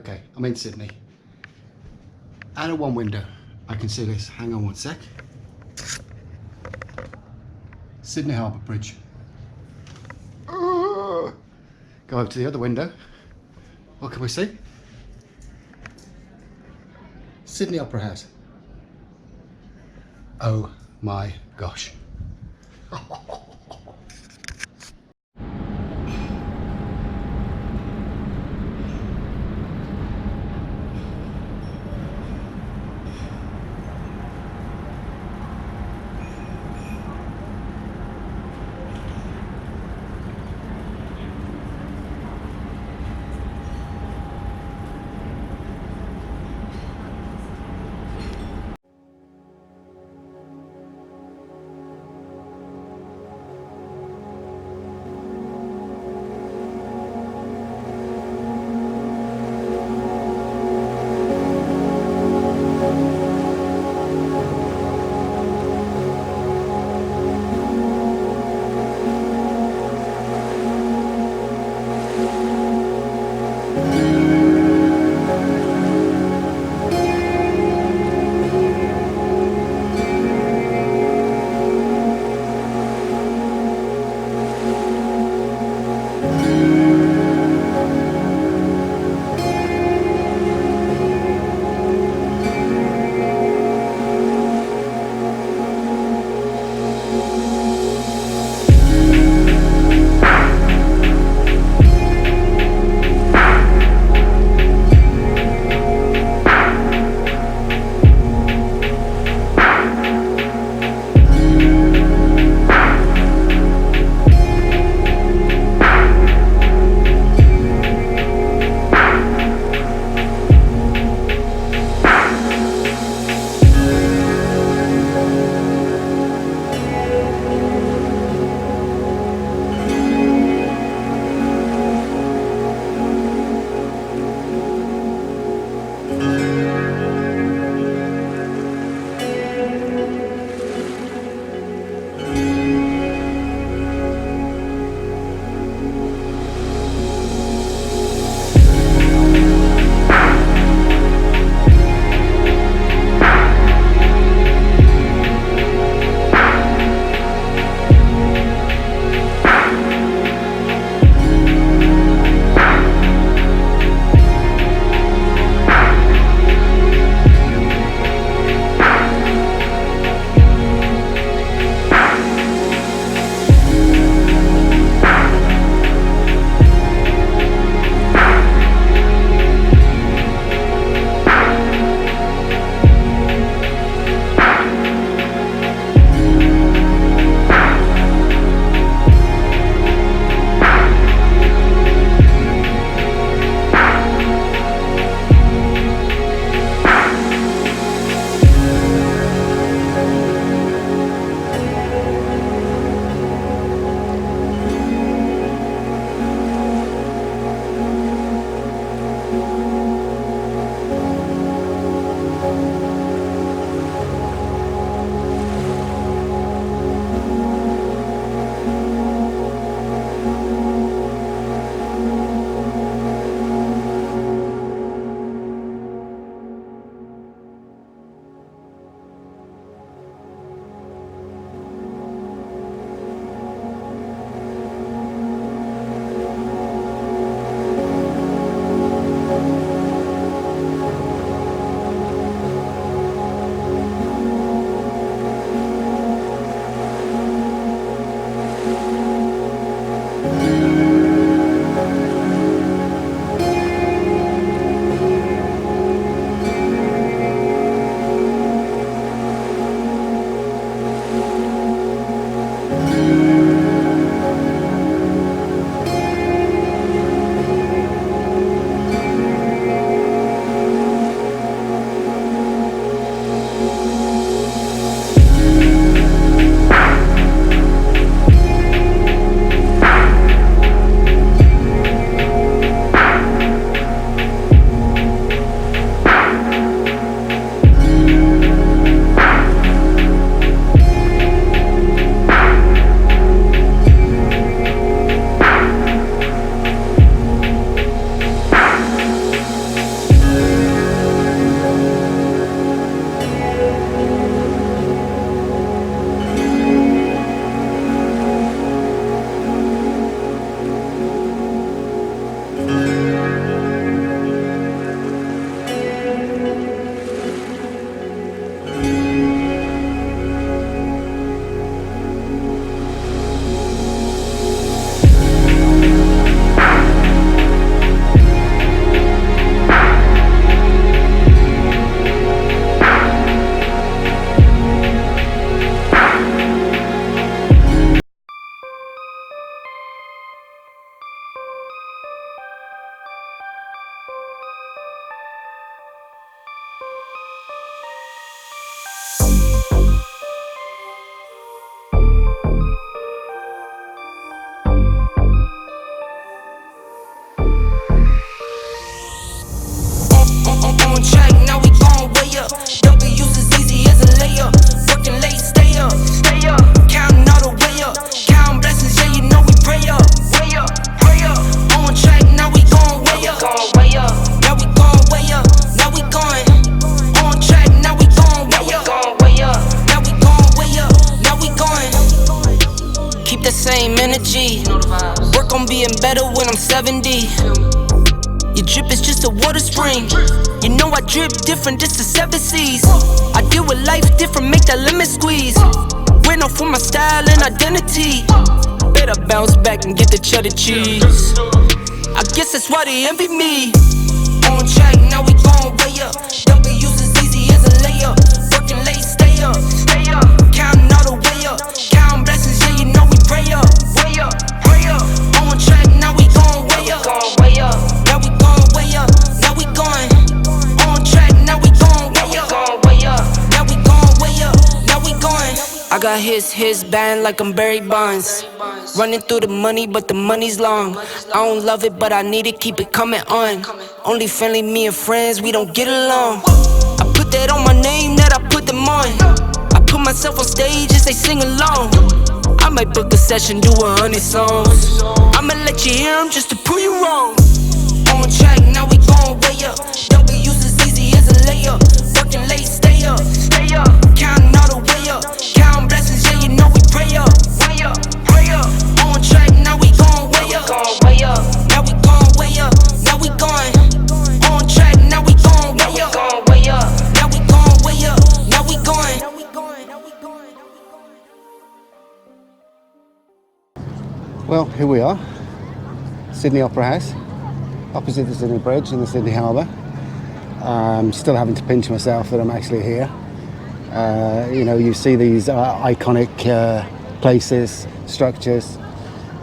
Okay, I'm in Sydney. Out of one window, I can see this. Hang on one sec. Sydney Harbour Bridge. Go over to the other window. What can we see? Sydney Opera House. Oh my gosh. energy. Work on being better when I'm 70. Your drip is just a water spring. You know I drip different, this is 7 seas. I deal with life different, make that lemon squeeze. Went off for my style and identity. Better bounce back and get the cheddar cheese. I guess that's why they envy me. On track, now we gon' way up. W's as easy as a layup. Working late, stay up. Counting all the way up. Counting blessings, yeah, you know we pray up. Way up, pray up. On track, now we gon' way up. Now we gon' way up. Now we going. On track, now we gon' way up. Now we gon' way up. Now we going. I got his band like I'm Barry Bonds. Running through the money, but the money's long. I don't love it, but I need it, keep it coming on. Only friendly, me and friends, we don't get along. I put that on my name, that I put them on. I put myself on stage and say sing along. I might book a session, do 100 songs. I'ma let you hear them just to prove you wrong. On track, now we gon' way up. W's as easy as a layup. Working late, stay up. Counting all the way up. Counting blessings, yeah, you know we pray up. Pray up. On track, now we gon' way up. Now we gon' way up. Now we going. On track, now we gon' way up. Now we gon' way up. Now we going. Well, here we are, Sydney Opera House, opposite the Sydney Bridge in the Sydney Harbour. I'm still having to pinch myself that I'm actually here. You know, you see these iconic places, structures,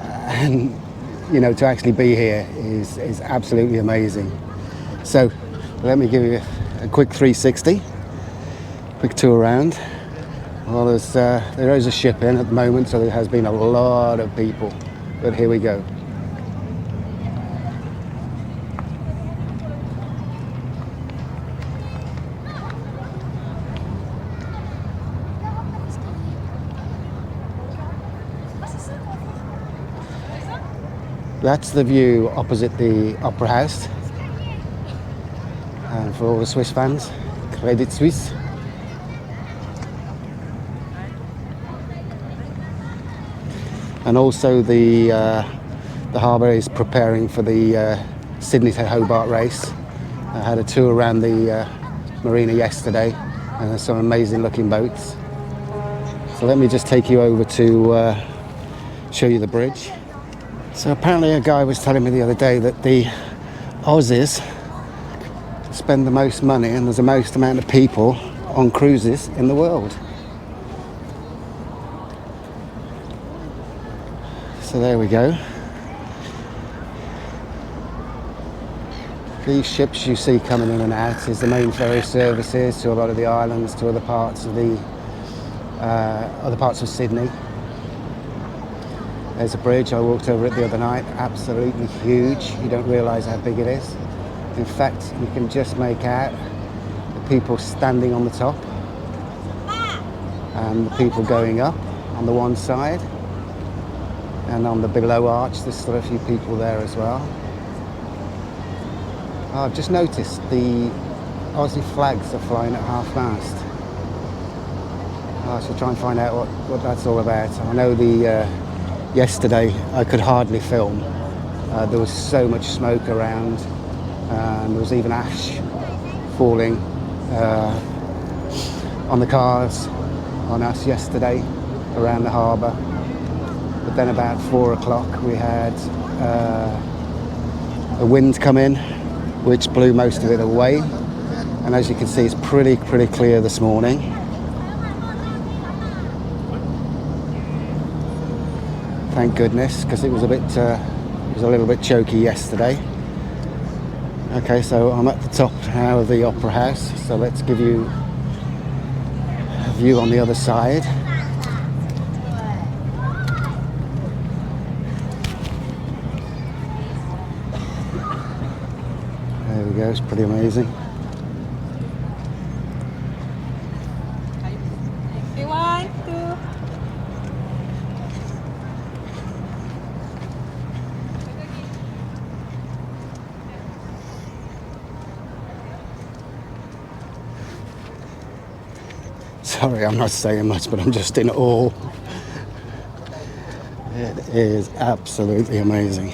and you know, to actually be here is absolutely amazing. So let me give you a quick 360, quick tour around. Well, there is a ship in at the moment, so there has been a lot of people, but here we go. That's the view opposite the Opera House. And for all the Swiss fans, Credit Suisse. And also the harbour is preparing for the Sydney to Hobart race. I had a tour around the marina yesterday, and there's some amazing looking boats. So let me just take you over to show you the bridge. So apparently a guy was telling me the other day that the Aussies spend the most money and there's the most amount of people on cruises in the world. So there we go. These ships you see coming in and out is the main ferry services to a lot of the islands, to other parts of Sydney. There's a bridge, I walked over it the other night, absolutely huge. You don't realise how big it is. In fact, you can just make out the people standing on the top and the people going up on the one side, and on the below arch there's still a few people there as well. I've just noticed the Aussie flags are flying at half-mast. I should try and find out what that's all about. I know yesterday I could hardly film. There was so much smoke around, and there was even ash falling on the cars on us yesterday around the harbour. But then about 4 o'clock we had a wind come in which blew most of it away, and as you can see it's pretty clear this morning. Thank goodness, because it was a little bit choky yesterday. Okay, so I'm at the top now of the Opera House, so let's give you a view on the other side. There we go, it's pretty amazing. Sorry, I'm not saying much, but I'm just in awe. It is absolutely amazing.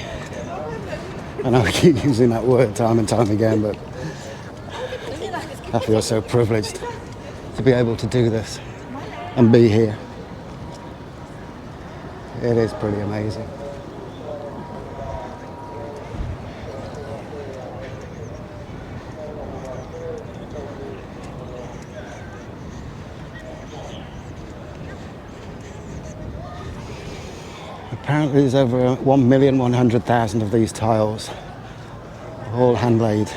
I know I keep using that word time and time again, but I feel so privileged to be able to do this and be here. It is pretty amazing. Apparently there's over 1,100,000 of these tiles, all hand-laid.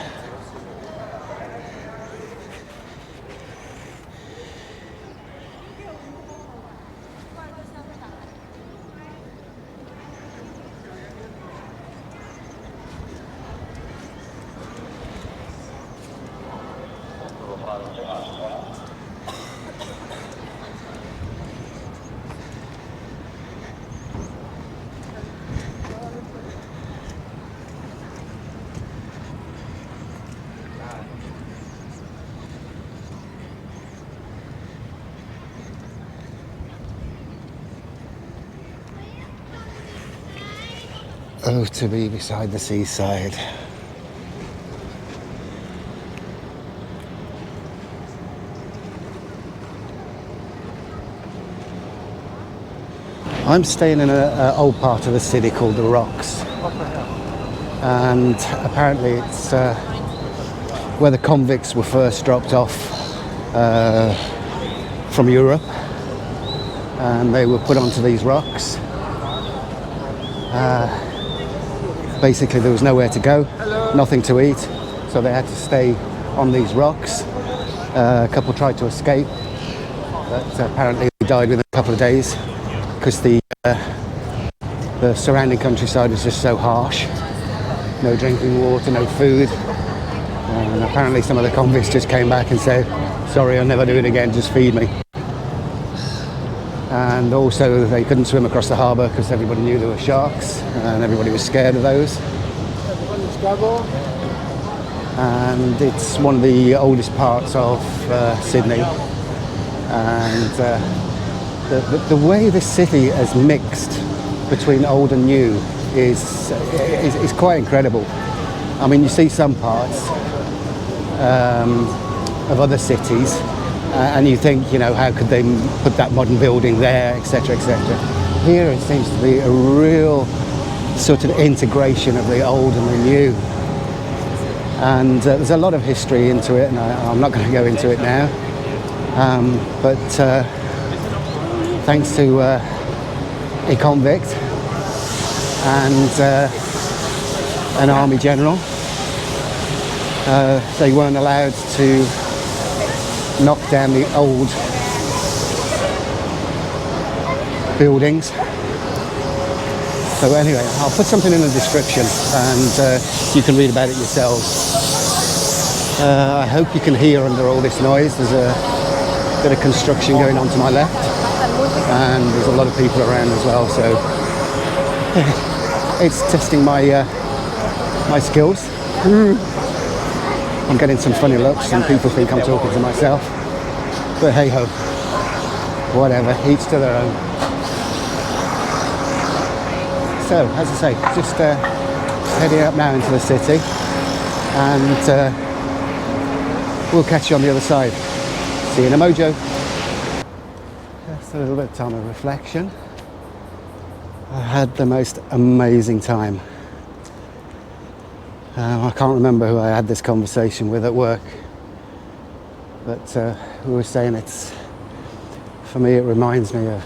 Oh, to be beside the seaside. I'm staying in an old part of the city called the Rocks, and apparently it's where the convicts were first dropped off from Europe, and they were put onto these rocks. Basically there was nowhere to go, nothing to eat, so they had to stay on these rocks. A couple tried to escape, but apparently they died within a couple of days because the surrounding countryside was just so harsh. No drinking water, no food, and apparently some of the convicts just came back and said, sorry, I'll never do it again, just feed me. And also they couldn't swim across the harbour because everybody knew there were sharks and everybody was scared of those. And it's one of the oldest parts of Sydney, and the way the city has mixed between old and new is quite incredible. I mean, you see some parts of other cities and you think, you know, how could they put that modern building there, etc., etc. Here it seems to be a real sort of integration of the old and the new, and there's a lot of history into it, and I'm not going to go into it now, but thanks to a convict and an army general, they weren't allowed to knock down the old buildings. So anyway, I'll put something in the description and you can read about it yourselves. I hope you can hear under all this noise. There's a bit of construction going on to my left, and there's a lot of people around as well, so it's testing my my skills. I'm getting some funny looks and people think I'm talking to myself, but hey ho, whatever, each to their own. So, as I say, just heading up now into the city, and we'll catch you on the other side. See you in a mojo. Just a little bit of time of reflection. I had the most amazing time. I can't remember who I had this conversation with at work, but we were saying for me it reminds me of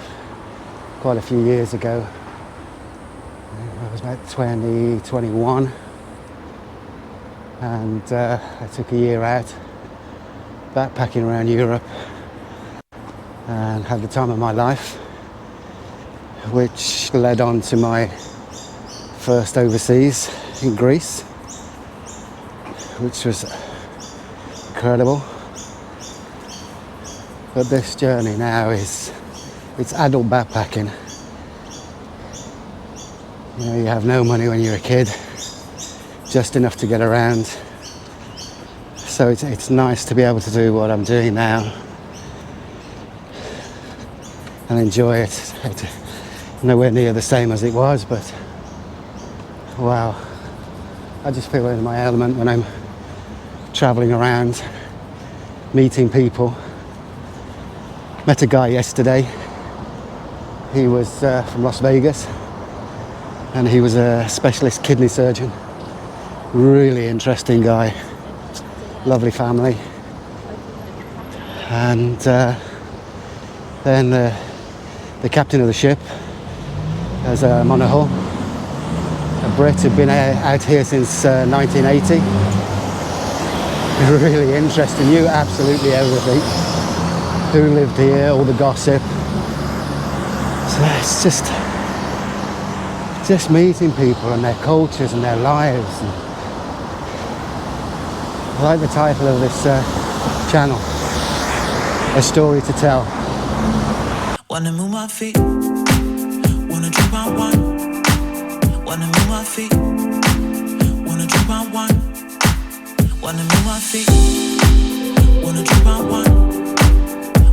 quite a few years ago. I was about 21, and I took a year out backpacking around Europe and had the time of my life, which led on to my first overseas in Greece, which was incredible. But this journey now it's adult backpacking. You know, you have no money when you're a kid, just enough to get around. So it's nice to be able to do what I'm doing now and enjoy it. nowhere near the same as it was, but wow, I just feel in my element when I'm traveling around, meeting people. Met a guy yesterday. He was from Las Vegas, and he was a specialist kidney surgeon. Really interesting guy, lovely family. And then the captain of the ship has a monohull, a Brit who'd been out here since 1980. Really interesting, knew absolutely everything. Who lived here, all the gossip. So it's just meeting people and their cultures and their lives. And I like the title of this channel, A Story to Tell. Wanna move my feet, wanna drink my wine. Wanna move my feet, wanna drink my wine. Wanna move my feet, wanna drink my wine.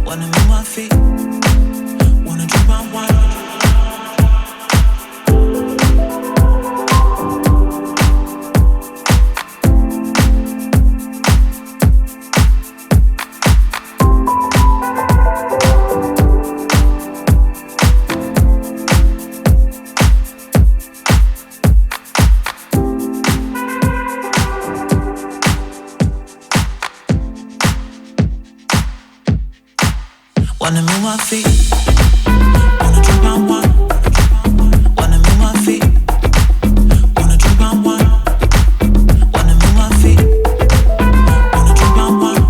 Wanna move my feet, wanna drink my wine. Wanna move my feet, wanna drink my wine. Wanna move my feet, wanna drink my wine. Wanna move my feet, wanna drink my wine.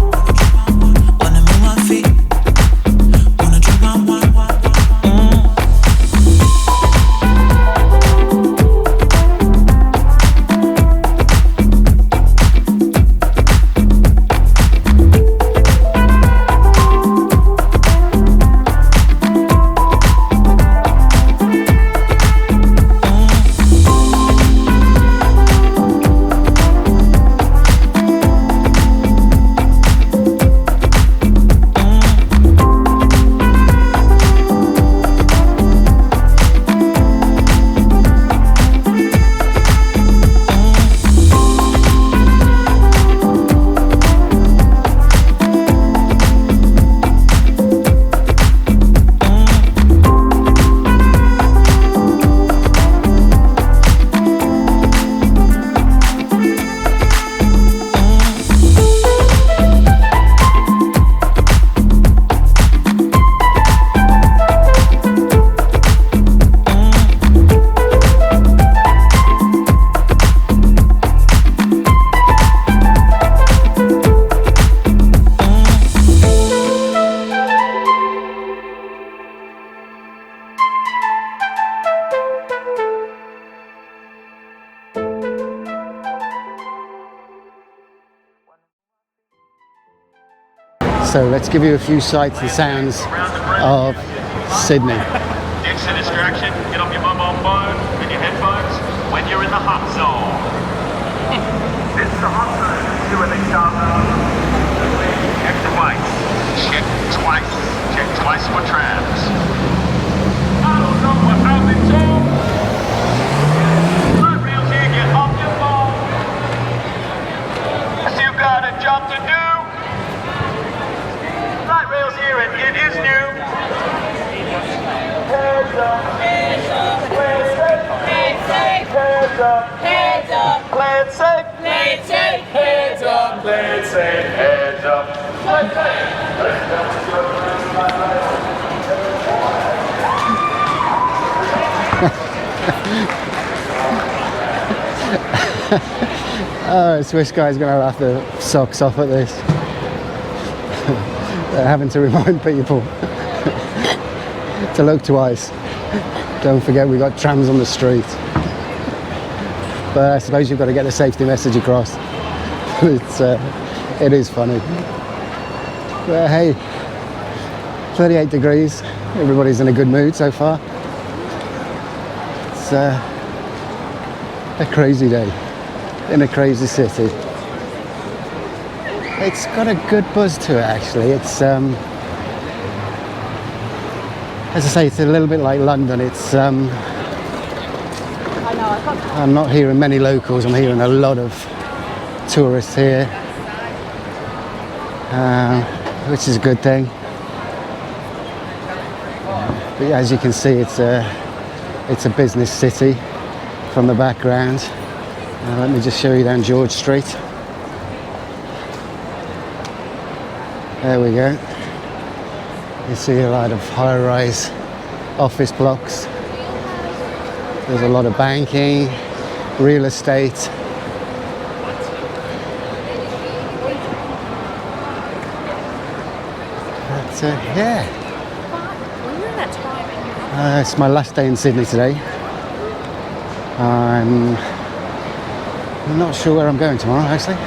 Wanna move my feet, wanna drink my wine. So let's give you a few sights and sounds of Sydney. Extra distraction, get off your mobile phone and your headphones when you're in the hot zone. This is the hot zone. Do what they start. Check twice. Check twice. Check twice for traps. I don't know what I've been told. My reels here, get off your phone. I still got a job to do. Light rails here and it is new. Heads up, heads up, play it safe, play it safe. Heads up, heads up, play it safe, play it safe. Heads up, play it safe, heads up, play it safe. Oh, Swiss guy's gonna laugh the socks off at this. They're having to remind people to look twice. Don't forget we got trams on the street. But I suppose you've got to get the safety message across. It is funny. But hey, 38 degrees. Everybody's in a good mood so far. It's a crazy day in a crazy city. It's got a good buzz to it actually. It's As I say, it's a little bit like London. It's I'm not hearing many locals. I'm hearing a lot of tourists here, which is a good thing. But as you can see, it's a business city from the background. Let me just show you down George Street. There we go. You see a lot of high-rise office blocks. There's a lot of banking, real estate. But yeah. It's my last day in Sydney today. I'm not sure where I'm going tomorrow, actually.